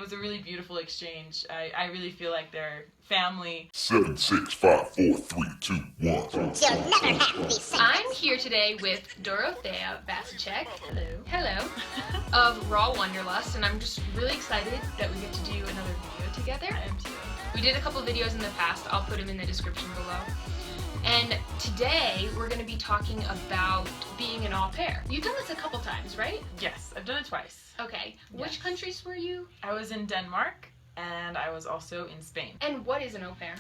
was a really beautiful exchange. I really feel like they're family. 7, 6, 5, 4, 3, 2, 1. You'll never have these things. I'm here today with Dorothea Vasicek. Hello. Of Raw Wanderlust, and I'm just really excited that we get to do another video together. I am too. We did a couple videos in the past. I'll put them in the description below. And today we're going to be talking about being an au pair. You've done this a couple times, right? Yes, I've done it twice. Okay. Which Yes. countries were you? I was in Denmark, and I was also in Spain. And what is an au pair?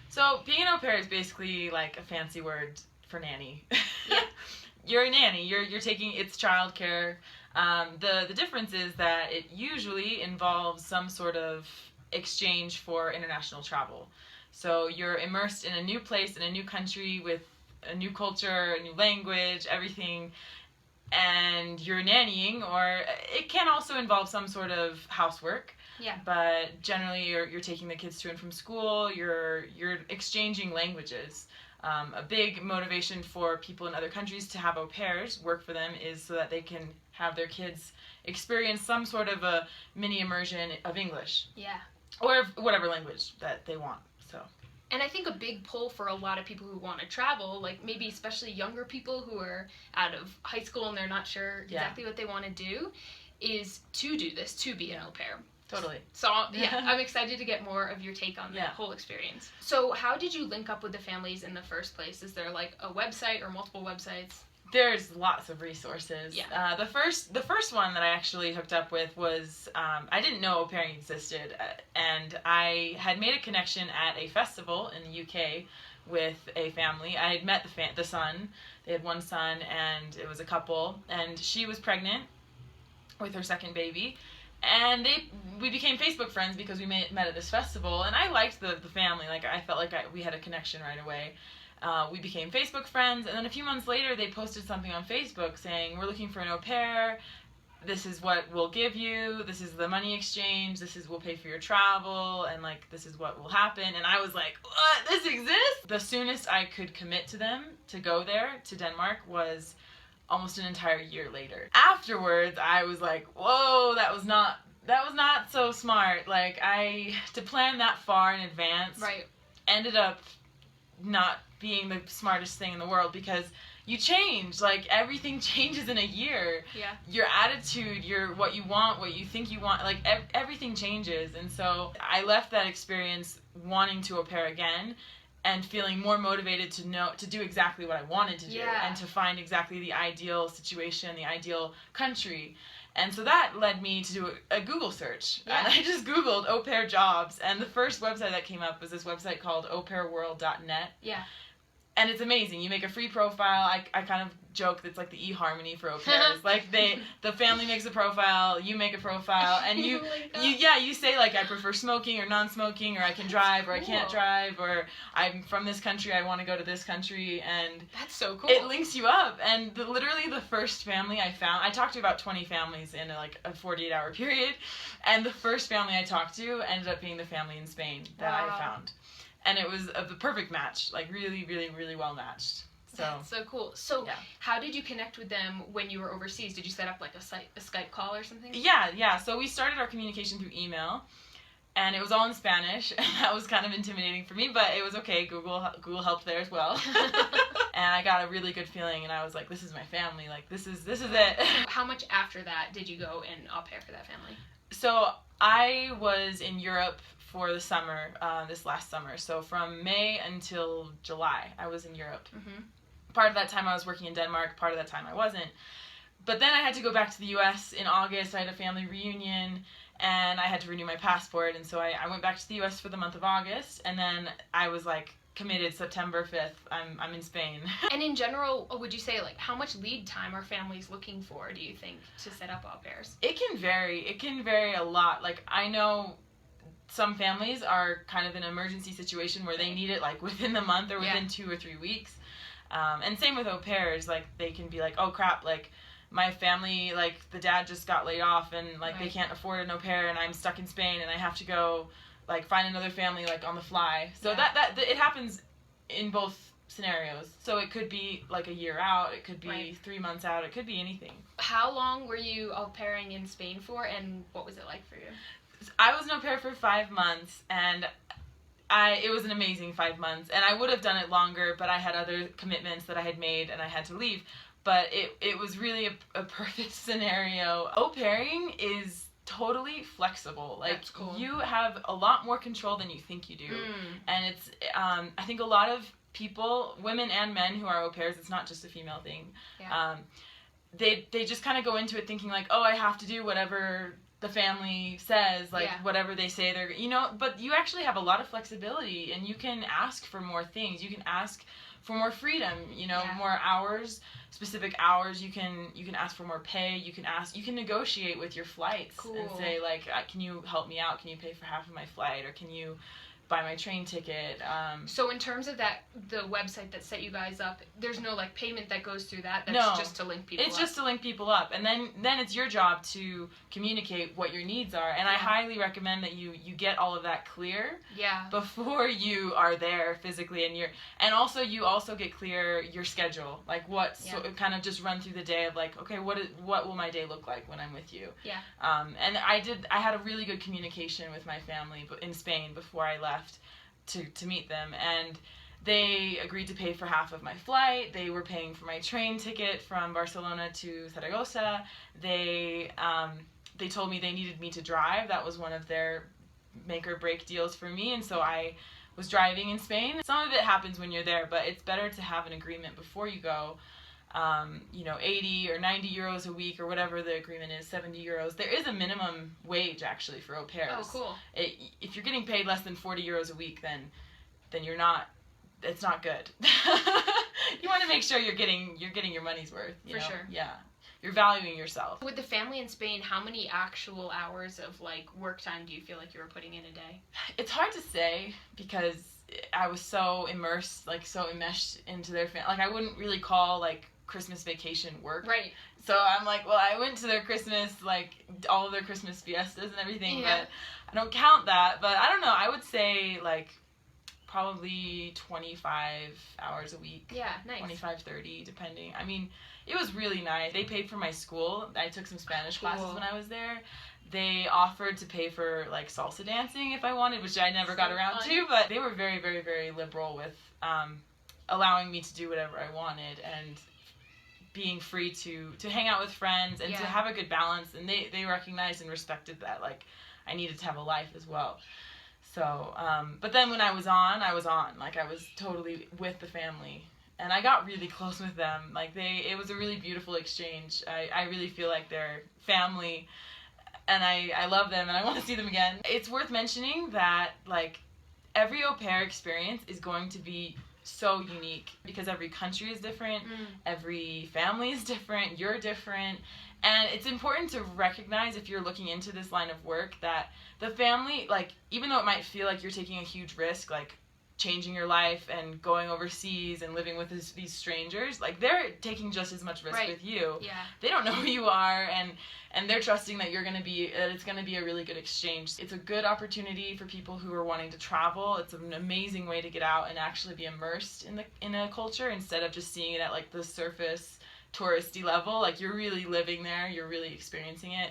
So being an au pair is basically like a fancy word for nanny. Yeah. You're a nanny. You're taking it's childcare. The difference is that it usually involves some sort of exchange for international travel. So you're immersed in a new place, in a new country with a new culture, a new language, everything, and you're nannying, or it can also involve some sort of housework. Yeah. But generally you're taking the kids to and from school, you're exchanging languages. A big motivation for people in other countries to have au pairs work for them is so that they can have their kids experience some sort of a mini immersion of English. Yeah. Or whatever language that they want. So. And I think a big pull for a lot of people who want to travel, like maybe especially younger people who are out of high school and they're not sure exactly what they want to do, is to do this, to be an au pair. Totally. So yeah, I'm excited to get more of your take on that whole experience. So how did you link up with the families in the first place? Is there like a website or multiple websites? There's lots of resources. Yeah. The first one that I actually hooked up with was, I didn't know au pairing existed, and I had made a connection at a festival in the UK with a family. I had met the son. They had one son, and it was a couple, and she was pregnant with her second baby. And we became Facebook friends because we met at this festival, and I liked the family. Like, I felt like we had a connection right away. We became Facebook friends, and then a few months later they posted something on Facebook saying, we're looking for an au pair, this is what we'll give you, this is the money exchange, we'll pay for your travel, and like, this is what will happen. And I was like, what, this exists? The soonest I could commit to them to go there, to Denmark, was almost an entire year later. Afterwards, I was like, whoa, that was not so smart. Like, to plan that far in advance, Right. ended up not being the smartest thing in the world, because you change. Like, everything changes in a year. Yeah. Your attitude, what you want, what you think you want, like everything changes. And so I left that experience wanting to au pair again and feeling more motivated to do exactly what I wanted to do, and to find exactly the ideal situation, the ideal country. And so that led me to do a Google search. Yeah. And I just Googled au pair jobs, and the first website that came up was this website called aupairworld.net. Yeah. And it's amazing. You make a free profile. I kind of joke that it's like the eHarmony for au pairs. Like, the family makes a profile, you make a profile, and you say like, I prefer smoking or non-smoking, or I can drive, or I can't drive, or I'm from this country, I want to go to this country, and that's so cool. It links you up. And literally the first family I found, I talked to about 20 families in like a 48-hour period, and the first family I talked to ended up being the family in Spain that I found. And it was the perfect match, like really, really, really well matched. So that's so cool. So how did you connect with them when you were overseas? Did you set up like a Skype call or something? Yeah. So we started our communication through email, and it was all in Spanish, and that was kind of intimidating for me, but it was okay. Google helped there as well. And I got a really good feeling, and I was like, this is my family. Like, this is it. How much after that did you go and au pair for that family? So I was in Europe for the summer, this last summer. So from May until July, I was in Europe. Mm-hmm. Part of that time I was working in Denmark, part of that time I wasn't. But then I had to go back to the U.S. in August. I had a family reunion, and I had to renew my passport. And so I went back to the U.S. for the month of August, and then I was like committed September 5th. I'm in Spain. And in general, would you say, like, how much lead time are families looking for, do you think, to set up au pairs? It can vary. It can vary a lot. Like, I know some families are kind of in an emergency situation where they need it like within the month or within 2 or 3 weeks. And same with au pairs. Like, they can be like, oh crap, like my family, like the dad just got laid off, and like they can't afford an au pair, and I'm stuck in Spain, and I have to go like find another family like on the fly. So that it happens in both scenarios. So it could be like a year out, it could be 3 months out, it could be anything. How long were you au pairing in Spain for, and what was it like for you? I was an au pair for 5 months, and it was an amazing 5 months, and I would have done it longer, but I had other commitments that I had made, and I had to leave. But it was really a perfect scenario. Au pairing is totally flexible. Like, That's cool. you have a lot more control than you think you do. And it's, I think a lot of people, women and men who are au pairs, it's not just a female thing. Yeah. They just kind of go into it thinking like, oh, I have to do whatever the family says, like whatever they say they're, but you actually have a lot of flexibility, and you can ask for more things. You can ask for more freedom, more hours, specific hours. You can ask for more pay. You can negotiate with your flights and say like, can you help me out? Can you pay for half of my flight, or can you buy my train ticket? So in terms of that, the website that set you guys up, there's no like payment that goes through that. That's no, just to link people up. It's just to link people up, and then it's your job to communicate what your needs are. And I highly recommend that you get all of that clear before you are there physically, and also you get clear your schedule, like kind of just run through the day of like, okay, what will my day look like when I'm with you? And I had a really good communication with my family in Spain before I left to meet them, and they agreed to pay for half of my flight. They were paying for my train ticket from Barcelona to Zaragoza. They told me they needed me to drive. That was one of their make or break deals for me, and so I was driving in Spain. Some of it happens when you're there, but it's better to have an agreement before you go. 80 or 90 euros a week, or whatever the agreement is, 70 euros. There is a minimum wage actually for au pairs. Oh, cool. If you're getting paid less than 40 euros a week, then you're not, it's not good. You want to make sure you're getting your money's worth. For sure. Yeah. You're valuing yourself. With the family in Spain, how many actual hours of like work time do you feel like you were putting in a day? It's hard to say, because I was so immersed, like so enmeshed into their family. Like, I wouldn't really call like Christmas vacation work. Right. So I'm like, well, I went to their Christmas, like all of their Christmas fiestas and everything, but I don't count that. But I don't know, I would say like probably 25 hours a week. Yeah, nice. 25, 30, depending. I mean, it was really nice. They paid for my school. I took some Spanish classes when I was there. They offered to pay for like salsa dancing if I wanted, which I never got around to, but they were very, very, very liberal with allowing me to do whatever I wanted, and being free to hang out with friends and to have a good balance. And they recognized and respected that like I needed to have a life as well. So, but then when I was on, like I was totally with the family, and I got really close with them. Like it was a really beautiful exchange. I really feel like they're family, and I love them, and I want to see them again. It's worth mentioning that like every au pair experience is going to be so unique, because every country is different, every family is different, you're different, and it's important to recognize, if you're looking into this line of work, that the family, like, even though it might feel like you're taking a huge risk, like changing your life and going overseas and living with these strangers, like they're taking just as much risk with you. They don't know who you are, and they're trusting that it's gonna be a really good exchange. It's a good opportunity for people who are wanting to travel. It's an amazing way to get out and actually be immersed in a culture, instead of just seeing it at like the surface touristy level. Like, you're really living there, you're really experiencing it.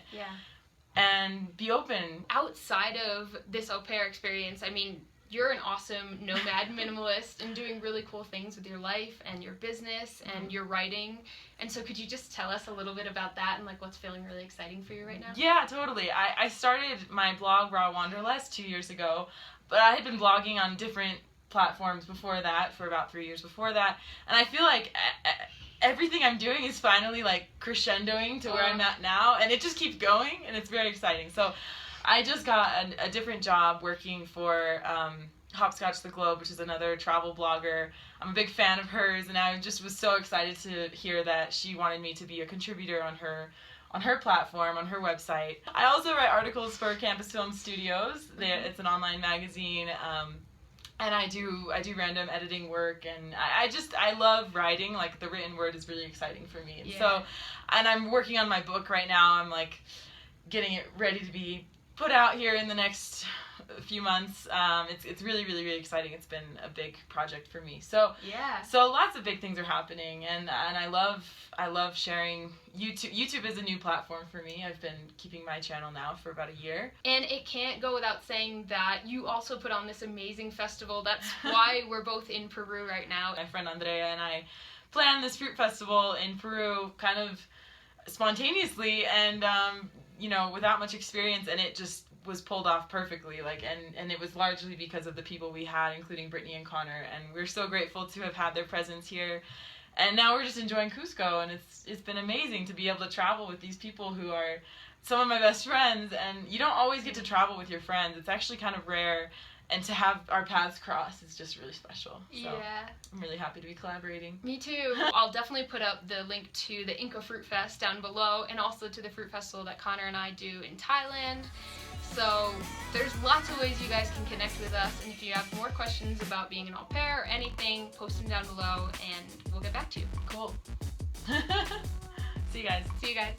And be open. Outside of this au pair experience, I mean, you're an awesome nomad minimalist and doing really cool things with your life and your business and your writing. And so could you just tell us a little bit about that and like what's feeling really exciting for you right now? Yeah, totally. I started my blog, Raw Wanderlust, 2 years ago, but I had been blogging on different platforms before that, for about 3 years before that. And I feel like everything I'm doing is finally like crescendoing to where I'm at now, and it just keeps going, and it's very exciting. So I just got a different job working for Hopscotch the Globe, which is another travel blogger. I'm a big fan of hers, and I just was so excited to hear that she wanted me to be a contributor on her platform, on her website. I also write articles for Campus Film Studios. It's an online magazine, and I do random editing work, and I love writing. Like, the written word is really exciting for me. And so, and I'm working on my book right now. I'm like getting it ready to be put out here in the next a few months. It's really, really, really exciting. It's been a big project for me. So yeah. So lots of big things are happening, and I love sharing. YouTube is a new platform for me. I've been keeping my channel now for about a year. And it can't go without saying that you also put on this amazing festival. That's why we're both in Peru right now. My friend Andrea and I planned this fruit festival in Peru kind of spontaneously and without much experience, and it just was pulled off perfectly, and it was largely because of the people we had, including Brittany and Connor, and we're so grateful to have had their presence here. And now we're just enjoying Cuzco, and it's been amazing to be able to travel with these people who are some of my best friends, and you don't always get to travel with your friends. It's actually kind of rare, and to have our paths cross is just really special. So yeah. I'm really happy to be collaborating. Me too. I'll definitely put up the link to the Inca Fruit Fest down below, and also to the fruit festival that Connor and I do in Thailand. So there's lots of ways you guys can connect with us, and if you have more questions about being an au pair or anything, post them down below and we'll get back to you. Cool. See you guys. See you guys.